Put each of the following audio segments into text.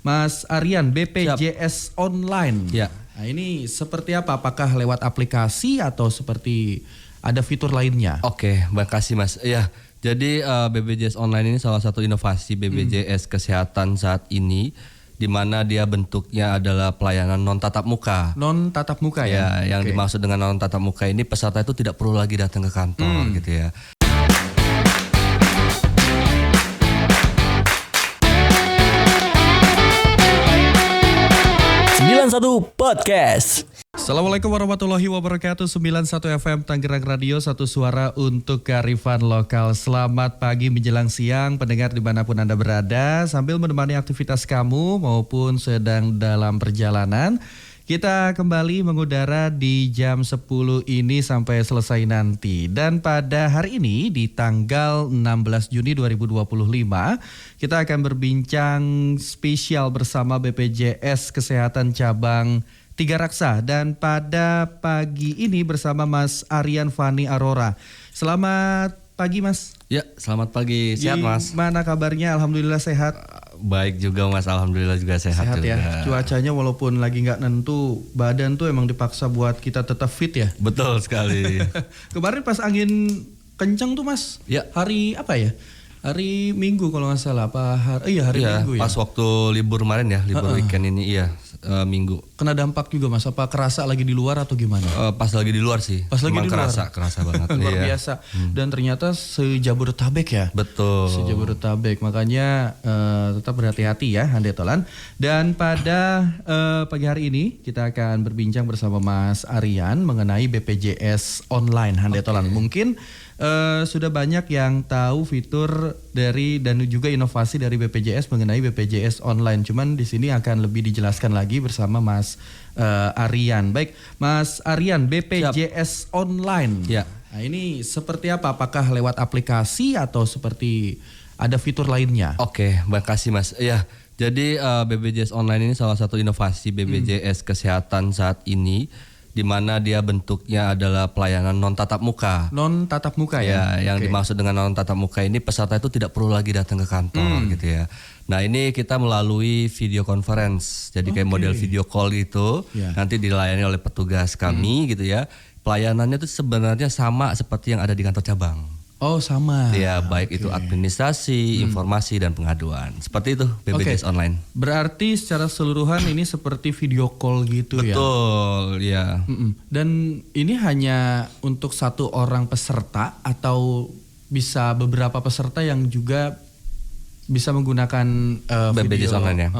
Mas Aryan, BPJS Online. Ya. Nah, ini seperti apa? Apakah lewat aplikasi atau seperti ada fitur lainnya? Oke, makasih Mas. Ya, jadi BPJS Online ini salah satu inovasi BPJS Kesehatan saat ini, di mana dia bentuknya adalah pelayanan non tatap muka. Non tatap muka ya? Ya, yang dimaksud dengan non tatap muka ini peserta itu tidak perlu lagi datang ke kantor gitu ya. Satu Podcast. Assalamualaikum warahmatullahi wabarakatuh. 91 FM Tangerang Radio, satu suara untuk kearifan lokal. Selamat pagi menjelang siang pendengar dimanapun Anda berada, sambil menemani aktivitas kamu maupun sedang dalam perjalanan. Kita kembali mengudara di jam 10 ini sampai selesai nanti. Dan pada hari ini di tanggal 16 Juni 2025 kita akan berbincang spesial bersama BPJS Kesehatan Cabang Tiga Raksa. Dan pada pagi ini bersama Mas Aryan Fani Arora. Selamat pagi Mas. Ya, selamat pagi. Sehat Mas? Gimana kabarnya? Alhamdulillah sehat. Baik juga Mas, alhamdulillah juga sehat juga. Ya. Cuacanya walaupun lagi nggak nentu, badan tuh emang dipaksa buat kita tetap fit ya. Betul sekali. Kemarin pas angin kencang tuh Mas. Ya. Hari apa ya? Hari Minggu kalau nggak salah. Hari Minggu ya. Pas waktu libur kemarin ya, libur weekend ini Minggu. Kena dampak juga Mas. Apa kerasa lagi di luar atau gimana? Pas lagi di luar sih. Pas lagi di luar. Kerasa banget. Luar biasa. Dan ternyata sejabodetabek ya. Betul. Sejabodetabek. Makanya tetap berhati-hati ya Handetolan. Dan pada pagi hari ini kita akan berbincang bersama Mas Aryan mengenai BPJS Online Handetolan. Mungkin sudah banyak yang tahu fitur dari dan juga inovasi dari BPJS mengenai BPJS Online. Cuman di sini akan lebih dijelaskan lagi bersama Mas Aryan. Baik, Mas Aryan, BPJS Online. Ya. Nah, ini seperti apa? Apakah lewat aplikasi atau seperti ada fitur lainnya? Oke, makasih Mas. Ya, jadi BPJS Online ini salah satu inovasi BPJS Kesehatan saat ini, di mana dia bentuknya adalah pelayanan non tatap muka. Non tatap muka ya? Ya, yang dimaksud dengan non tatap muka ini peserta itu tidak perlu lagi datang ke kantor gitu ya. Nah, ini kita melalui video conference. Jadi kayak model video call gitu. Nanti dilayani oleh petugas kami gitu ya. Pelayanannya itu sebenarnya sama seperti yang ada di kantor cabang. Oh, sama. Ya, baik itu administrasi, informasi dan pengaduan. Seperti itu BPJS Online. Berarti secara keseluruhan ini seperti video call gitu ya? Betul, ya. Dan ini hanya untuk satu orang peserta atau bisa beberapa peserta yang juga bisa menggunakan BPJS video Online ya?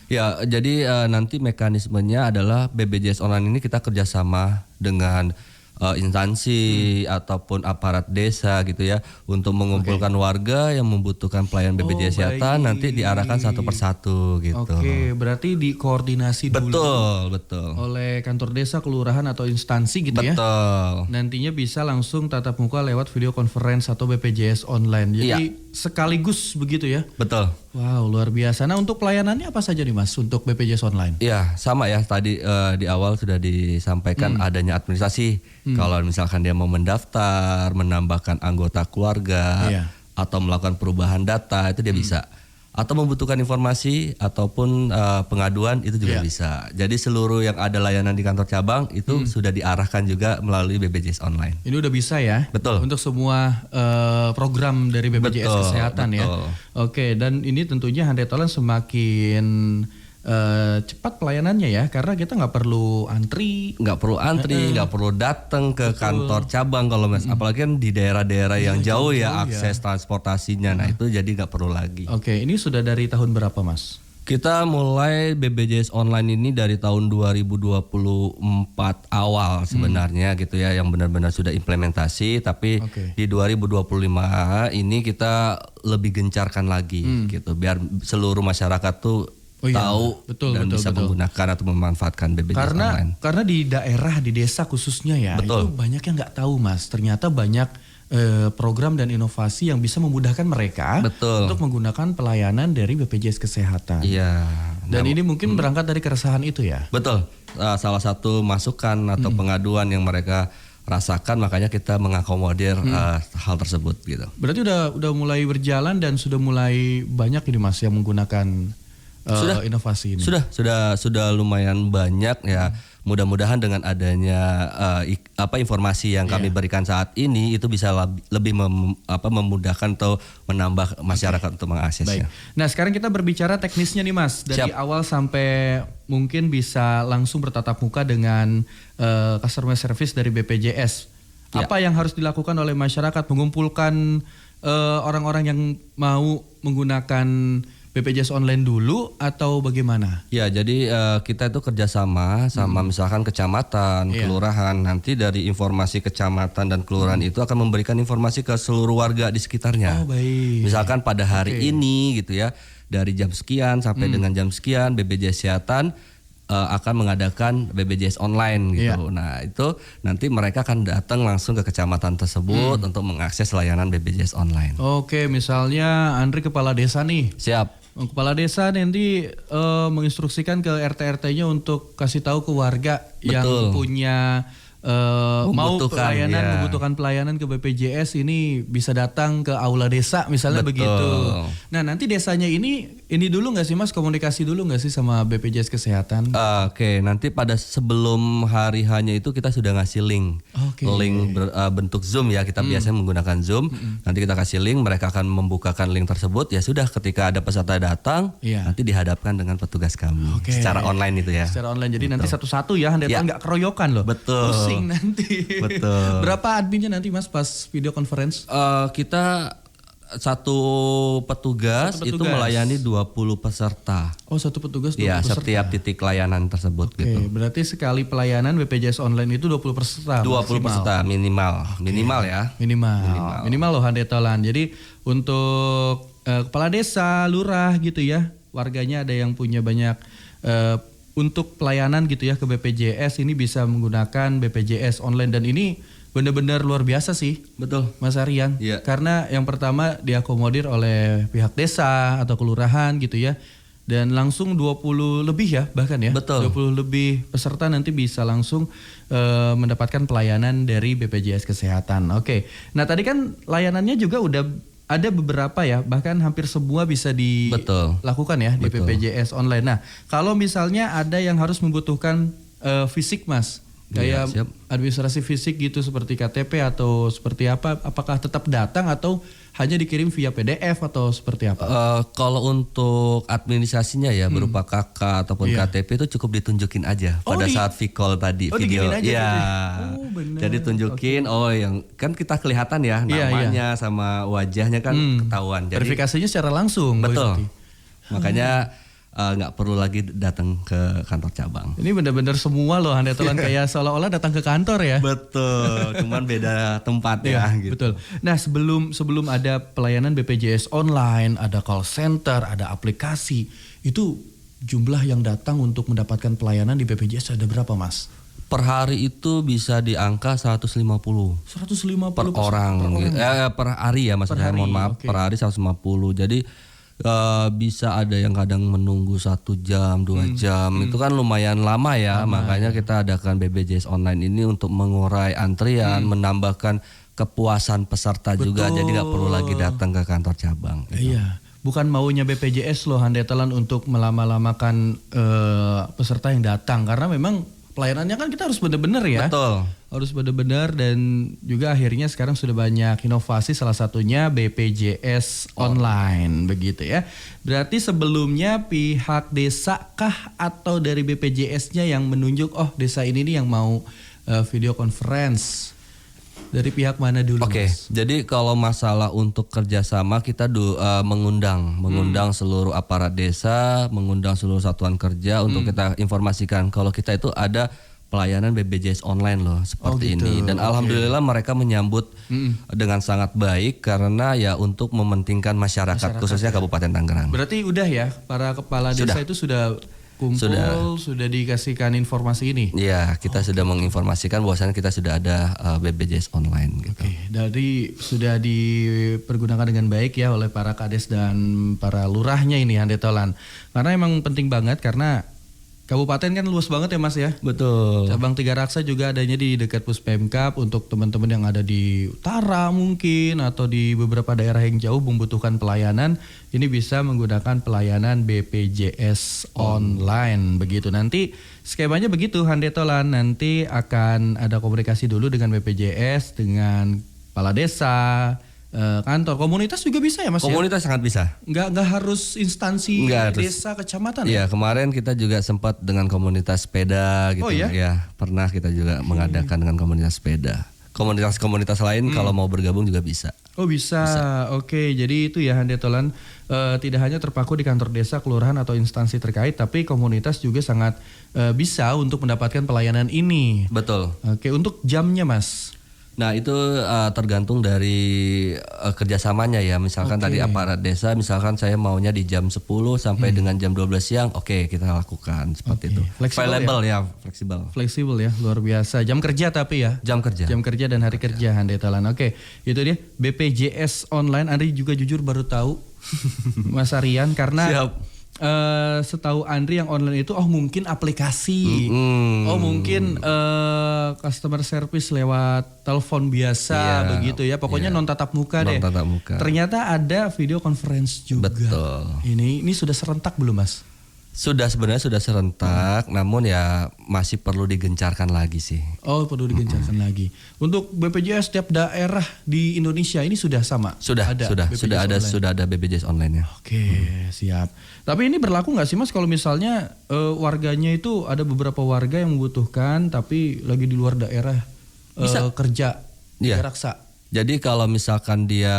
Ya, jadi nanti mekanismenya adalah BPJS Online ini kita kerjasama dengan instansi ataupun aparat desa gitu ya, untuk mengumpulkan warga yang membutuhkan pelayanan BPJS Kesehatan, nanti diarahkan satu persatu gitu. Oke, berarti dikoordinasi dulu Betul. oleh kantor desa, kelurahan atau instansi gitu ya. Betul. Nantinya bisa langsung tatap muka lewat video conference atau BPJS Online. Jadi sekaligus begitu ya. Betul. Wow, luar biasa. Nah, untuk pelayanannya apa saja nih Mas untuk BPJS Online? Ya, sama ya, tadi di awal sudah disampaikan adanya administrasi. Kalau misalkan dia mau mendaftar, menambahkan anggota keluarga, atau melakukan perubahan data, itu dia bisa. Atau membutuhkan informasi ataupun pengaduan, itu juga bisa. Jadi seluruh yang ada layanan di kantor cabang itu sudah diarahkan juga melalui BPJS Online. Ini udah bisa ya? Betul. Untuk semua program dari BPJS Kesehatan ya? Oke, dan ini tentunya Handetolan semakin cepat pelayanannya ya, karena kita nggak perlu antri, nggak perlu datang ke kantor cabang kalau Mas, apalagi kan di daerah-daerah yang jauh ya akses transportasinya, nah itu jadi nggak perlu lagi. Oke, ini sudah dari tahun berapa Mas? Kita mulai BPJS Online ini dari tahun 2024 awal sebenarnya gitu ya, yang benar-benar sudah implementasi, tapi di 2025 ini kita lebih gencarkan lagi gitu, biar seluruh masyarakat tuh tahu dan bisa menggunakan atau memanfaatkan BPJS Online. Karena di daerah, di desa khususnya ya, itu banyak yang nggak tahu Mas. Ternyata banyak program dan inovasi yang bisa memudahkan mereka untuk menggunakan pelayanan dari BPJS Kesehatan. Iya. Dan ini mungkin berangkat dari keresahan itu ya? Betul. Salah satu masukan atau pengaduan yang mereka rasakan, makanya kita mengakomodir hal tersebut gitu. Berarti udah mulai berjalan dan sudah mulai banyak ini Mas yang menggunakan inovasi ini? Sudah lumayan banyak ya. Mudah-mudahan dengan adanya informasi yang kami berikan saat ini itu bisa lebih memudahkan atau menambah masyarakat untuk mengaksesnya. Baik. Nah, sekarang kita berbicara teknisnya nih Mas, dari awal sampai mungkin bisa langsung bertatap muka dengan customer service dari BPJS. Apa yang harus dilakukan oleh masyarakat, mengumpulkan orang-orang yang mau menggunakan BPJS online dulu atau bagaimana? Ya, jadi kita itu kerjasama sama misalkan kecamatan, kelurahan. Nanti dari informasi kecamatan dan kelurahan itu akan memberikan informasi ke seluruh warga di sekitarnya. Oh, baik. Misalkan pada hari ini gitu ya, dari jam sekian sampai dengan jam sekian BPJS Kesehatan akan mengadakan BPJS online gitu. Nah, itu nanti mereka akan datang langsung ke kecamatan tersebut untuk mengakses layanan BPJS online. Oke, misalnya Andri kepala desa nih. Siap. Kepala desa nanti menginstruksikan ke RT-RT-nya untuk kasih tahu ke warga yang punya membutuhkan pelayanan ke BPJS ini bisa datang ke aula desa misalnya. Betul. Begitu. Nah, nanti desanya ini dulu nggak sih Mas, komunikasi dulu nggak sih sama BPJS Kesehatan? Oke, nanti pada sebelum hari hanya itu kita sudah ngasih link, bentuk Zoom ya, kita biasanya menggunakan Zoom. Nanti kita kasih link, mereka akan membukakan link tersebut. Ya sudah, ketika ada peserta datang, nanti dihadapkan dengan petugas kami secara online itu ya. Secara online, jadi nanti satu-satu ya, nggak keroyokan loh. Betul. Nanti. Betul. Berapa adminnya nanti Mas pas video conference? Kita satu petugas itu melayani 20 peserta. Oh, satu petugas 20 ya, peserta. Setiap titik layanan tersebut gitu. Berarti sekali pelayanan BPJS online itu 20 peserta. 20 peserta minimal. Minimal ya. Minimal loh Handetolan. Jadi untuk kepala desa, lurah gitu ya, warganya ada yang punya banyak untuk pelayanan gitu ya ke BPJS ini bisa menggunakan BPJS online, dan ini benar-benar luar biasa sih. Betul, Mas Aryan. Karena yang pertama diakomodir oleh pihak desa atau kelurahan gitu ya. Dan langsung 20 lebih ya bahkan ya. Betul. 20 lebih peserta nanti bisa langsung mendapatkan pelayanan dari BPJS Kesehatan. Oke. Nah, tadi kan layanannya juga udah ada beberapa ya, bahkan hampir semua bisa dilakukan ya di BPJS online. Nah, kalau misalnya ada yang harus membutuhkan fisik Mas, kayak administrasi fisik gitu seperti KTP atau seperti apa, apakah tetap datang atau hanya dikirim via PDF atau seperti apa? Kalau untuk administrasinya ya berupa KK ataupun KTP itu cukup ditunjukin aja pada saat call tadi video. Iya. Jadi tunjukin yang kan kita kelihatan ya namanya sama wajahnya kan ketahuan. Jadi verifikasinya secara langsung. Betul. Makanya nggak perlu lagi datang ke kantor cabang. Ini benar-benar semua loh Handetolan kayak seolah-olah datang ke kantor ya. Betul, cuman beda tempat ya gitu. Betul. Nah, sebelum ada pelayanan BPJS online, ada call center, ada aplikasi, itu jumlah yang datang untuk mendapatkan pelayanan di BPJS ada berapa Mas? Per hari itu bisa di angka 150. 150 per orang. Per hari ya maksudnya, mohon maaf, per hari 150. Jadi bisa ada yang kadang menunggu 1 jam, 2 jam. Itu kan lumayan lama ya. Makanya kita adakan BPJS online ini untuk mengurai antrian, menambahkan kepuasan peserta juga. Jadi nggak perlu lagi datang ke kantor cabang gitu. Iya. Bukan maunya BPJS loh Handetolan untuk melama-lamakan peserta yang datang, karena memang pelayanannya kan kita harus benar-benar ya. Betul. Harus benar-benar, dan juga akhirnya sekarang sudah banyak inovasi, salah satunya BPJS online begitu ya. Berarti sebelumnya pihak desa kah atau dari BPJS-nya yang menunjuk desa ini nih yang mau video conference? Dari pihak mana dulu? Mas? Jadi kalau masalah untuk kerjasama kita mengundang seluruh aparat desa, mengundang seluruh satuan kerja untuk kita informasikan kalau kita itu ada pelayanan BPJS online loh seperti ini. Dan alhamdulillah mereka menyambut dengan sangat baik karena ya untuk mementingkan masyarakat khususnya Kabupaten Tangerang. Berarti udah ya para kepala desa itu sudah kumpul, sudah dikasihkan informasi ini? Iya, kita sudah menginformasikan bahwasannya kita sudah ada BPJS online gitu. Dari sudah dipergunakan dengan baik ya oleh para kades dan para lurahnya ini Handetolan. Karena emang penting banget, karena Kabupaten kan luas banget ya Mas ya. Betul. Cabang Tiga Raksa juga adanya di dekat Puspemkab untuk teman-teman yang ada di utara mungkin atau di beberapa daerah yang jauh membutuhkan pelayanan, ini bisa menggunakan pelayanan BPJS online begitu. Nanti skemanya begitu Handetolan, nanti akan ada komunikasi dulu dengan BPJS, dengan kepala desa, kantor, komunitas juga bisa ya Mas Komunitas sangat bisa. Nggak harus instansi Nggak harus. desa kecamatan Iya, ya? kemarin kita juga sempat dengan komunitas sepeda gitu. Oh, ya? Ya, pernah kita juga mengadakan dengan komunitas sepeda. Komunitas-komunitas lain kalau mau bergabung juga bisa. Oh bisa. Oke, jadi itu ya Handetolan, tidak hanya terpaku di kantor desa, kelurahan atau instansi terkait, tapi komunitas juga sangat bisa untuk mendapatkan pelayanan ini. Betul. Oke, untuk jamnya Mas. Nah itu tergantung dari kerjasamanya ya. Misalkan Oke. tadi aparat desa, misalkan saya maunya di jam 10 sampai dengan jam 12 siang, oke kita lakukan seperti Oke. itu. Fleksibel Available ya, fleksibel. Fleksibel ya, luar biasa. Jam kerja tapi ya. Jam kerja. Jam kerja dan hari kerja Handetolan. Oke, itu dia BPJS online. Andri juga jujur baru tahu Mas Aryan karena Siap. setahu Andri yang online itu mungkin aplikasi, mungkin customer service lewat telepon biasa Iya, begitu ya. Pokoknya iya. non tatap muka deh. Non tatap muka. Ternyata ada video conference juga. Betul. Ini sudah serentak belum Mas? Sebenarnya sudah serentak, namun ya masih perlu digencarkan lagi sih. Oh perlu digencarkan lagi. Untuk BPJS setiap daerah di Indonesia ini sudah sama. Sudah BPJS online? ada BPJS online-nya. Oke, siap. Tapi ini berlaku nggak sih Mas kalau misalnya warganya itu ada beberapa warga yang membutuhkan tapi lagi di luar daerah kerja di Iya. Raksa. Jadi kalau misalkan dia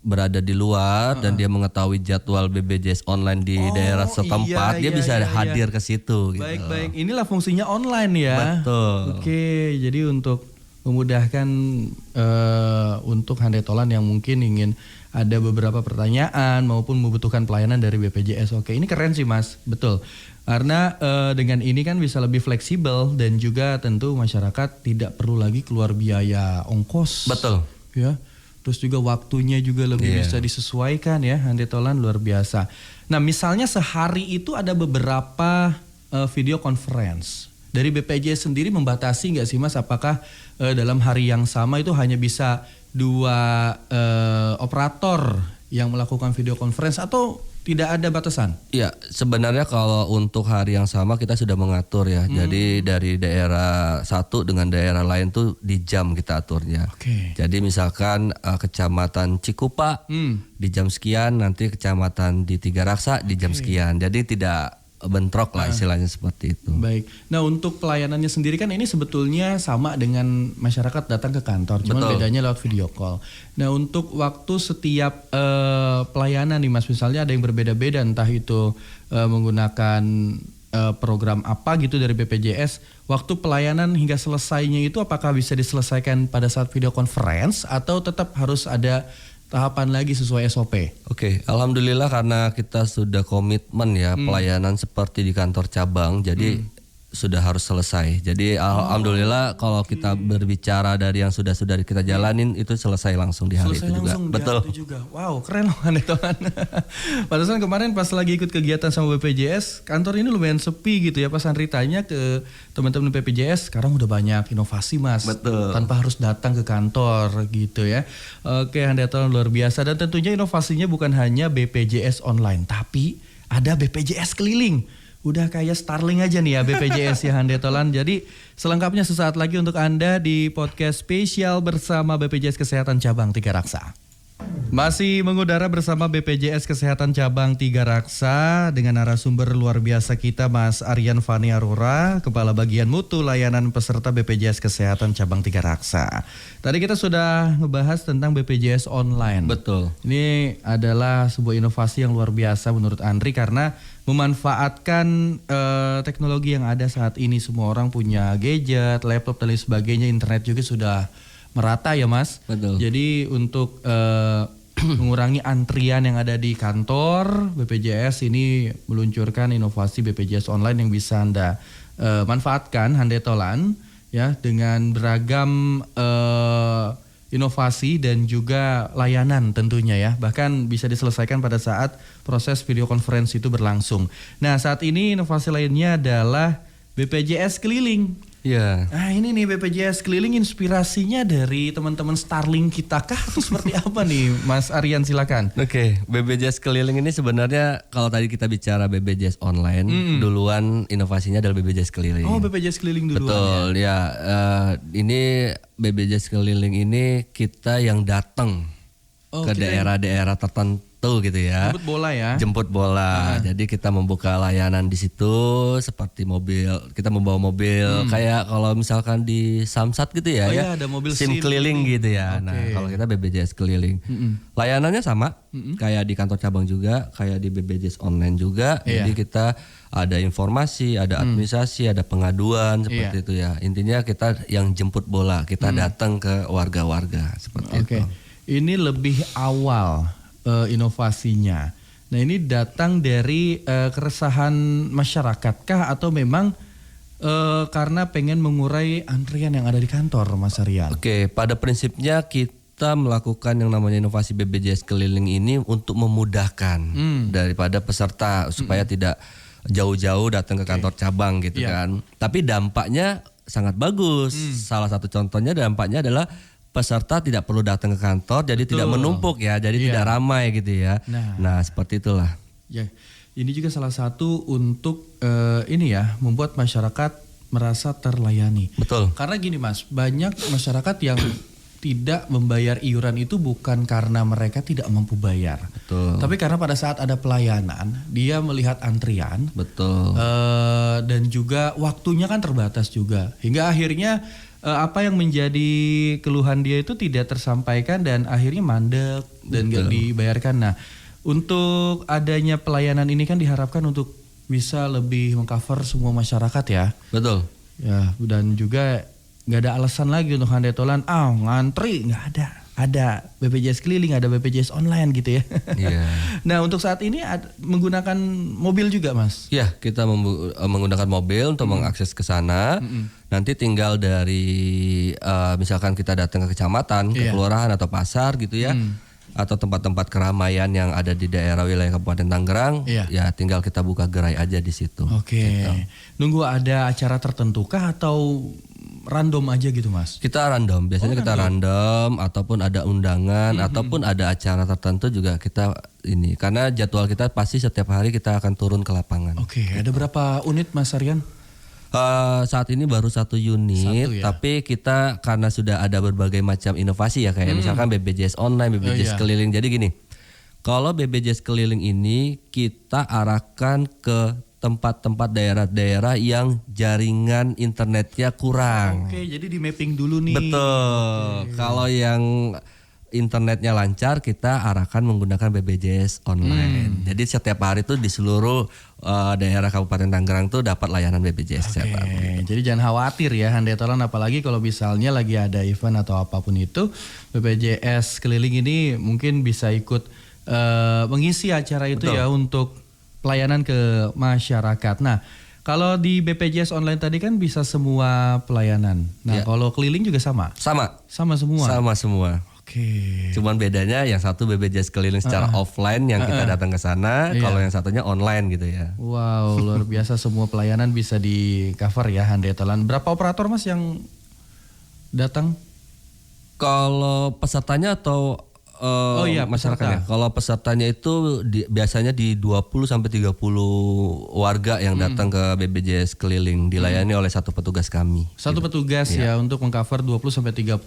berada di luar dan dia mengetahui jadwal BPJS online di daerah setempat, dia bisa hadir ke situ. Gitu. Baik. Inilah fungsinya online ya. Betul. Oke, jadi untuk memudahkan untuk Handetolan yang mungkin ingin ada beberapa pertanyaan maupun membutuhkan pelayanan dari BPJS. Oke, ini keren sih Mas, betul. Karena dengan ini kan bisa lebih fleksibel dan juga tentu masyarakat tidak perlu lagi keluar biaya ongkos. Betul. Ya. Terus juga waktunya juga lebih bisa disesuaikan ya, Handetolan luar biasa. Nah misalnya sehari itu ada beberapa video conference. Dari BPJS sendiri membatasi nggak sih Mas? Apakah dalam hari yang sama itu hanya bisa 2 operator yang melakukan video conference atau tidak ada batasan? Ya, sebenarnya kalau untuk hari yang sama kita sudah mengatur ya. Jadi dari daerah satu dengan daerah lain tuh di jam kita aturnya. Oke. Jadi misalkan kecamatan Cikupa di jam sekian, nanti kecamatan di Tiga Raksa di jam sekian. Jadi tidak bentrok lah istilahnya seperti itu. Baik. Nah untuk pelayanannya sendiri kan ini sebetulnya sama dengan masyarakat datang ke kantor, cuman Betul. bedanya lewat video call. Nah untuk waktu setiap pelayanan nih Mas, misalnya ada yang berbeda-beda, entah itu menggunakan program apa gitu dari BPJS, waktu pelayanan hingga selesainya itu apakah bisa diselesaikan pada saat video conference atau tetap harus ada tahapan lagi sesuai SOP? Oke, alhamdulillah karena kita sudah komitmen ya pelayanan seperti di kantor cabang, jadi sudah harus selesai. Jadi alhamdulillah kalau kita berbicara dari yang sudah kita jalanin itu selesai langsung di hari Selesai itu juga. langsung di Betul. hari itu juga. Wow, keren loh Handetolan. Padahal kemarin pas lagi ikut kegiatan sama BPJS, kantor ini lumayan sepi gitu ya. Pas Andri tanya ke teman-teman BPJS, sekarang udah banyak inovasi Mas. Betul. Tanpa harus datang ke kantor gitu ya. Oke, Handetolan luar biasa dan tentunya inovasinya bukan hanya BPJS online, tapi ada BPJS keliling. Udah kayak Starlink aja nih ya BPJS ya Handetolan. Jadi selengkapnya sesaat lagi untuk Anda di podcast spesial bersama BPJS Kesehatan Cabang Tiga Raksa. Masih mengudara bersama BPJS Kesehatan Cabang Tiga Raksa dengan narasumber luar biasa kita Mas Aryan Fani Arora, Kepala Bagian Mutu Layanan Peserta BPJS Kesehatan Cabang Tiga Raksa. Tadi kita sudah ngebahas tentang BPJS online. Betul. Ini adalah sebuah inovasi yang luar biasa menurut Andri karena memanfaatkan teknologi yang ada saat ini. Semua orang punya gadget, laptop dan lain sebagainya, internet juga sudah merata ya Mas. Betul. Jadi untuk mengurangi antrian yang ada di kantor, BPJS ini meluncurkan inovasi BPJS online yang bisa Anda manfaatkan Handetolan ya dengan beragam inovasi dan juga layanan tentunya ya. Bahkan bisa diselesaikan pada saat proses video conference itu berlangsung. Nah, saat ini inovasi lainnya adalah BPJS keliling. Iya. Nah, ini nih BPJS keliling, inspirasinya dari teman-teman Starlink kita kah atau seperti apa nih, Mas Aryan, silakan. Oke, BPJS keliling ini sebenarnya kalau tadi kita bicara BPJS online, duluan inovasinya adalah BPJS keliling. Oh, BPJS keliling duluan. Betul, ya. Ini BPJS keliling ini kita yang datang ke daerah-daerah tertentu gitu ya. Jemput bola ya. Jemput bola. Jadi kita membuka layanan di situ seperti mobil. Kita membawa mobil kayak kalau misalkan di Samsat gitu ya. Oh ya. iya, ada mobil SIM keliling gitu ya. Nah, kalau kita BPJS keliling. Layanannya sama kayak di kantor cabang juga, kayak di BPJS online juga. Jadi kita ada informasi, ada administrasi, ada pengaduan seperti itu ya. Intinya kita yang jemput bola, kita datang ke warga-warga seperti itu. Ini lebih awal inovasinya. Nah, ini datang dari keresahan masyarakat kah atau memang karena pengen mengurai antrian yang ada di kantor, Mas Aryan? Oke, pada prinsipnya kita melakukan yang namanya inovasi BPJS keliling ini untuk memudahkan daripada peserta supaya tidak jauh-jauh datang ke kantor cabang gitu kan. Tapi dampaknya sangat bagus. Salah satu contohnya dampaknya adalah peserta tidak perlu datang ke kantor, jadi tidak menumpuk ya, jadi tidak ramai gitu ya. Nah, seperti itulah. Ya, ini juga salah satu untuk ini ya, membuat masyarakat merasa terlayani. Betul. Karena gini Mas, banyak masyarakat yang tidak membayar iuran itu bukan karena mereka tidak mampu bayar. Betul. Tapi karena pada saat ada pelayanan, dia melihat antrian. Betul. Dan juga waktunya kan terbatas juga. Hingga akhirnya apa yang menjadi keluhan dia itu tidak tersampaikan dan akhirnya mandek dan gak dibayarkan. Nah, untuk adanya pelayanan ini kan diharapkan untuk bisa lebih mengcover semua masyarakat ya. Betul. Ya, dan juga nggak ada alasan lagi untuk handetolan. Ngantri nggak ada. Ada BPJS keliling, ada BPJS online gitu ya. Iya. Nah, untuk saat ini menggunakan mobil juga, Mas? Iya, kita menggunakan mobil untuk mengakses ke sana. Nanti tinggal dari misalkan kita datang ke kecamatan, ke kelurahan atau pasar gitu ya. Atau tempat-tempat keramaian yang ada di daerah wilayah Kabupaten Tangerang, ya tinggal kita buka gerai aja di situ. Oke. Gitu. Nunggu ada acara tertentu kah atau random aja gitu, Mas? Kita random, biasanya kita random ataupun ada undangan ataupun ada acara tertentu juga kita ini. Karena jadwal kita pasti setiap hari kita akan turun ke lapangan. Oke, ada berapa unit Mas Aryan? Saat ini baru 1 unit, tapi kita karena sudah ada berbagai macam inovasi ya kayak misalkan BPJS online, BPJS keliling. Jadi gini, kalau BPJS keliling ini kita arahkan ke tempat-tempat daerah-daerah yang jaringan internetnya kurang. Oke, jadi di mapping dulu nih. Betul. Kalau yang internetnya lancar kita arahkan menggunakan BPJS online. Jadi setiap hari itu di seluruh daerah Kabupaten Tangerang tuh dapat layanan BPJS kesehatan. Jadi jangan khawatir ya handetolan, apalagi kalau misalnya lagi ada event atau apapun itu, BPJS keliling ini mungkin bisa ikut mengisi acara itu ya untuk pelayanan ke masyarakat. Nah, kalau di BPJS online tadi kan bisa semua pelayanan. Nah, kalau keliling juga sama? Sama semua? Sama semua. Oke. Cuman bedanya yang satu BPJS keliling secara offline yang kita datang ke sana, kalau yang satunya online gitu ya. Wow, luar biasa, semua pelayanan bisa di cover ya handetolan. Berapa operator Mas yang datang? Kalau pesertanya atau masyarakatnya? Kalau pesertanya itu biasanya di 20 sampai 30 warga yang datang ke BPJS keliling dilayani oleh satu petugas kami. Satu petugas ya untuk mengcover 20 sampai 30.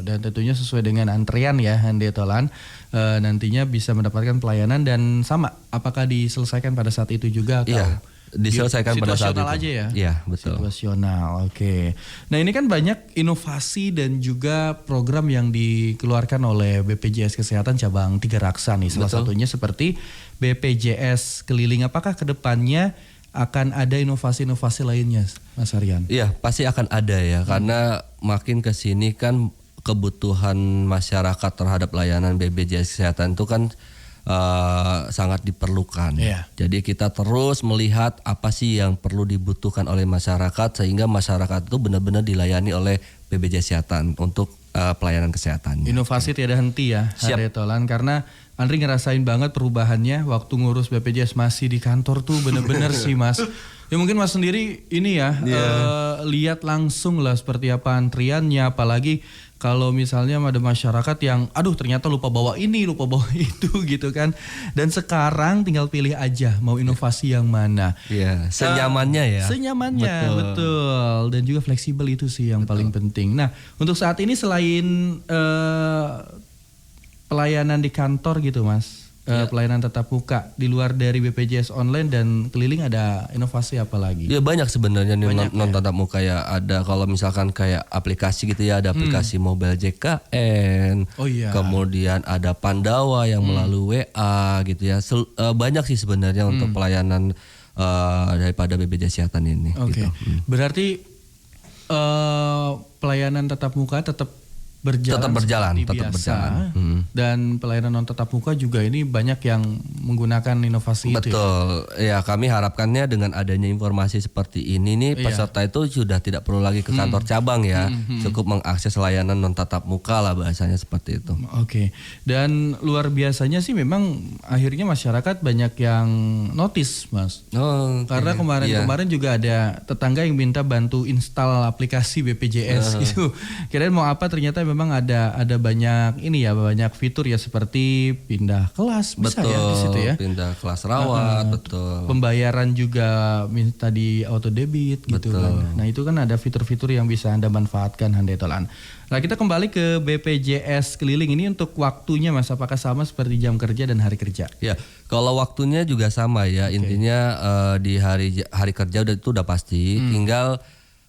Dan tentunya sesuai dengan antrian ya handetolan. Nantinya bisa mendapatkan pelayanan dan sama apakah diselesaikan pada saat itu juga atau diselesaikan pada saat itu. Situasional aja ya? Iya, betul. Situasional, oke. Nah, ini kan banyak inovasi dan juga program yang dikeluarkan oleh BPJS Kesehatan cabang Tiga Raksa nih. Salah satunya seperti BPJS keliling. Apakah kedepannya akan ada inovasi-inovasi lainnya, Mas Aryan? Iya, pasti akan ada ya. Karena makin ke sini kan kebutuhan masyarakat terhadap layanan BPJS Kesehatan itu kan sangat diperlukan. Jadi kita terus melihat apa sih yang perlu dibutuhkan oleh masyarakat sehingga masyarakat itu benar-benar dilayani oleh BPJS Kesehatan untuk pelayanan kesehatannya. Inovasi tiada henti ya, Siap. Handetolan, karena Andri ngerasain banget perubahannya waktu ngurus BPJS masih di kantor tuh bener-bener sih Mas. Ya mungkin Mas sendiri ini ya lihat langsung lah seperti apa antriannya, apalagi kalau misalnya ada masyarakat yang aduh ternyata lupa bawa ini, lupa bawa itu gitu kan. Dan sekarang tinggal pilih aja mau inovasi yang mana. Iya, senyamannya ya. Senyamannya, betul. Dan juga fleksibel itu sih yang paling penting. Nah, untuk saat ini selain pelayanan di kantor gitu Mas, pelayanan tatap muka di luar dari BPJS online dan keliling, ada inovasi apa lagi? Ya banyak sebenarnya non tatap muka ya. Ada kalau misalkan kayak aplikasi gitu ya, ada aplikasi mobile JKN. Oh iya. Kemudian ada Pandawa yang melalui WA gitu ya. Banyak sih sebenarnya untuk pelayanan daripada BPJS Kesehatan ini. Oke. Gitu. Berarti pelayanan tatap muka tetap berjalan Tetap berjalan, seperti tetap biasa. berjalan. Dan pelayanan non tatap muka juga ini banyak yang menggunakan inovasi itu ya. Betul, ya kami harapkannya dengan adanya informasi seperti ini nih peserta itu sudah tidak perlu lagi ke kantor cabang ya, cukup mengakses layanan non tatap muka lah bahasanya seperti itu. Oke, dan luar biasanya sih memang akhirnya masyarakat banyak yang notice Mas. Oh, Karena kemarin juga ada tetangga yang minta bantu install aplikasi BPJS gitu. Kirain mau apa, ternyata memang ada banyak ini ya, banyak fitur ya seperti pindah kelas bisa betul, ya di situ ya. pindah kelas rawat, betul. Pembayaran juga minta di auto debit gitu kan. Nah, itu kan ada fitur-fitur yang bisa Anda manfaatkan Handetolan. Nah, kita kembali ke BPJS keliling ini untuk waktunya Mas, apakah sama seperti jam kerja dan hari kerja? Ya, kalau waktunya juga sama ya. Intinya di hari kerja udah pasti. Tinggal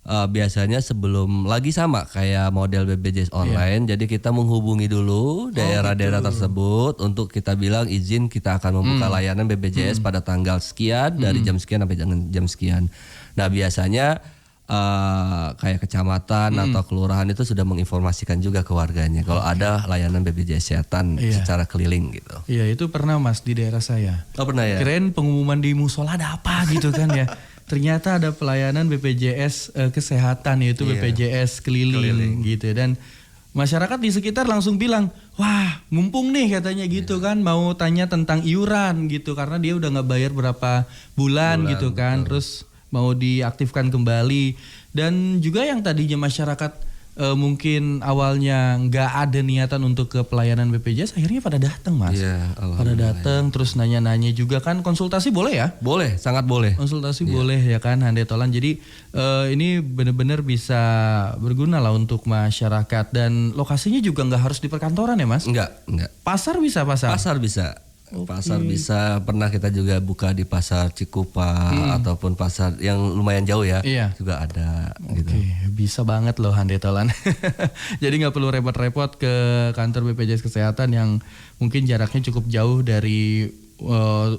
biasanya sebelum lagi sama kayak model BPJS online. Jadi kita menghubungi dulu daerah-daerah tersebut untuk kita bilang izin kita akan membuka layanan BPJS pada tanggal sekian dari jam sekian sampai jam sekian. Nah, biasanya kayak kecamatan atau kelurahan itu sudah menginformasikan juga ke warganya kalau ada layanan BPJS Kesehatan secara keliling gitu. Iya, itu pernah Mas di daerah saya. Oh, pernah ya? Kirain pengumuman di musola ada apa gitu kan ya. Ternyata ada pelayanan BPJS Kesehatan, yaitu BPJS keliling gitu. Dan masyarakat di sekitar langsung bilang, wah mumpung nih katanya gitu kan, mau tanya tentang iuran gitu. Karena dia udah gak bayar berapa bulan gitu kan. Terus mau diaktifkan kembali. Dan juga yang tadinya masyarakat mungkin awalnya nggak ada niatan untuk ke pelayanan BPJS, akhirnya pada datang Mas. Iya, pada datang terus nanya-nanya juga kan. Konsultasi boleh ya? Boleh, sangat boleh. Konsultasi boleh ya kan Handetolan. Jadi ini benar-benar bisa berguna lah untuk masyarakat. Dan lokasinya juga nggak harus di perkantoran ya Mas? Enggak. Pasar bisa pasar? Pasar bisa. Pasar bisa, pernah kita juga buka di pasar Cikupa ataupun pasar yang lumayan jauh ya, juga ada gitu. Oke, bisa banget loh Handetolan. Jadi nggak perlu repot-repot ke kantor BPJS Kesehatan yang mungkin jaraknya cukup jauh dari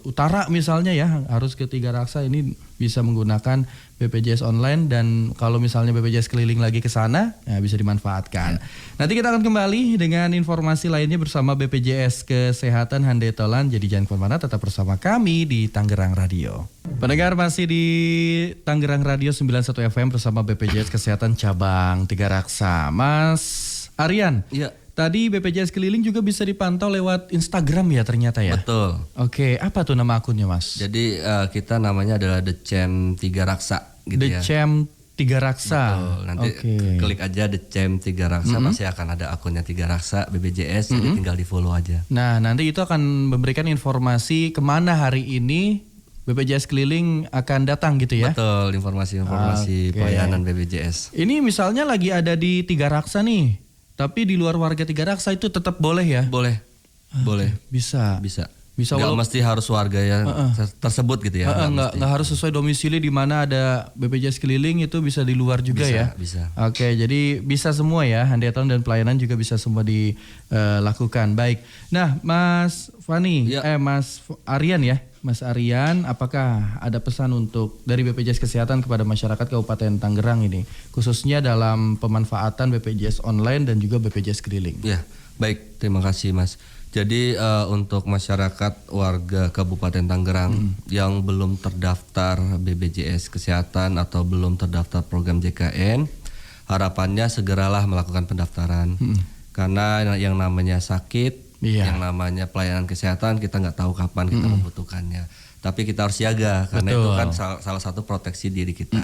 utara misalnya ya, harus ke Tiga Raksa. Ini bisa menggunakan BPJS online, dan kalau misalnya BPJS keliling lagi ke sana, ya bisa dimanfaatkan. Nanti kita akan kembali dengan informasi lainnya bersama BPJS Kesehatan Handetolan. Jadi jangan kemana-mana, tetap bersama kami di Tangerang Radio. Pendengar masih di Tangerang Radio 91 FM bersama BPJS Kesehatan Cabang Tiga Raksa. Mas Aryan. Iya. Tadi BPJS keliling juga bisa dipantau lewat Instagram ya ternyata ya? Betul. Oke, apa tuh nama akunnya Mas? Jadi kita namanya adalah The Cem Tiga Raksa gitu The ya. Cem Tiga Raksa. Betul. Nanti klik aja The Cem Tiga Raksa, pasti akan ada akunnya Tiga Raksa BPJS, jadi tinggal di follow aja. Nah, nanti itu akan memberikan informasi kemana hari ini BPJS keliling akan datang gitu ya? Betul, informasi pelayanan BPJS. Ini misalnya lagi ada di Tiga Raksa nih, tapi di luar warga Tiga Raksa itu tetap boleh ya? Boleh. Bisa. Bisa Nggak mesti harus warga yang tersebut gitu ya. Nggak harus sesuai domisili di mana ada BPJS keliling, itu bisa di luar juga ya. Bisa. Oke, jadi bisa semua ya, Handetolan dan pelayanan juga bisa semua dilakukan. Baik. Nah, Mas Fani, Mas Aryan ya. Mas Aryan, apakah ada pesan untuk dari BPJS Kesehatan kepada masyarakat Kabupaten Tangerang ini, khususnya dalam pemanfaatan BPJS online dan juga BPJS keliling? Ya, baik, terima kasih Mas. Jadi untuk masyarakat warga Kabupaten Tangerang yang belum terdaftar BPJS Kesehatan atau belum terdaftar program JKN, harapannya segeralah melakukan pendaftaran. Karena yang namanya sakit, yang namanya pelayanan kesehatan kita nggak tahu kapan kita membutuhkannya. Tapi kita harus siaga karena itu kan salah satu proteksi diri kita.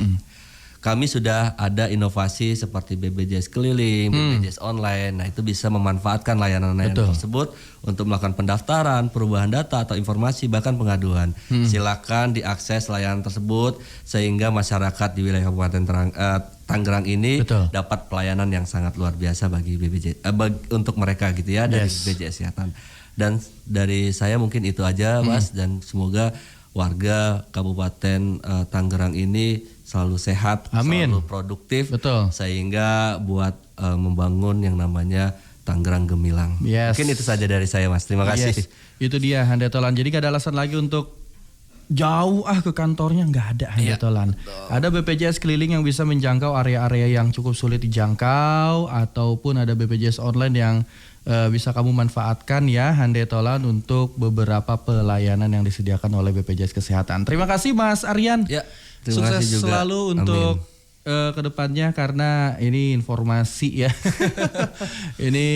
Kami sudah ada inovasi seperti BPJS keliling, BPJS online. Nah, itu bisa memanfaatkan layanan-layanan tersebut untuk melakukan pendaftaran, perubahan data atau informasi bahkan pengaduan. Silakan diakses layanan tersebut sehingga masyarakat di wilayah Kabupaten Tangerang ini dapat pelayanan yang sangat luar biasa bagi BPJS untuk mereka gitu ya dari BPJS Kesehatan. Dan dari saya mungkin itu aja Mas, dan semoga warga Kabupaten Tangerang ini selalu sehat, selalu produktif, sehingga buat membangun yang namanya Tangerang Gemilang. Mungkin itu saja dari saya Mas, terima kasih. Itu dia Handetolan, jadi gak ada alasan lagi untuk jauh ke kantornya, nggak ada Handetolan. Ada BPJS keliling yang bisa menjangkau area-area yang cukup sulit dijangkau, ataupun ada BPJS online yang bisa kamu manfaatkan ya Handetolan untuk beberapa pelayanan yang disediakan oleh BPJS Kesehatan. Terima kasih Mas Aryan. Sukses juga selalu untuk kedepannya karena ini informasi ya. Ini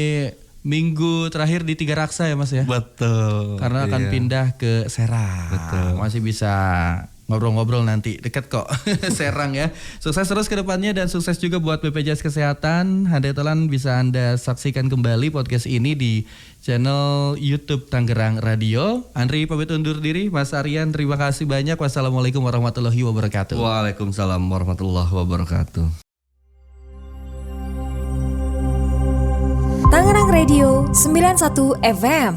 minggu terakhir di Tiga Raksa ya Mas ya. Betul. Karena akan pindah ke Serang. Betul. Masih bisa ngobrol-ngobrol nanti, deket kok Serang ya. Sukses terus ke depannya dan sukses juga buat BPJS Kesehatan. Handetolan bisa Anda saksikan kembali podcast ini di channel YouTube Tangerang Radio. Andri pamit undur diri, Mas Aryan terima kasih banyak. Wassalamualaikum warahmatullahi wabarakatuh. Waalaikumsalam warahmatullahi wabarakatuh. Tangerang Radio 91 FM.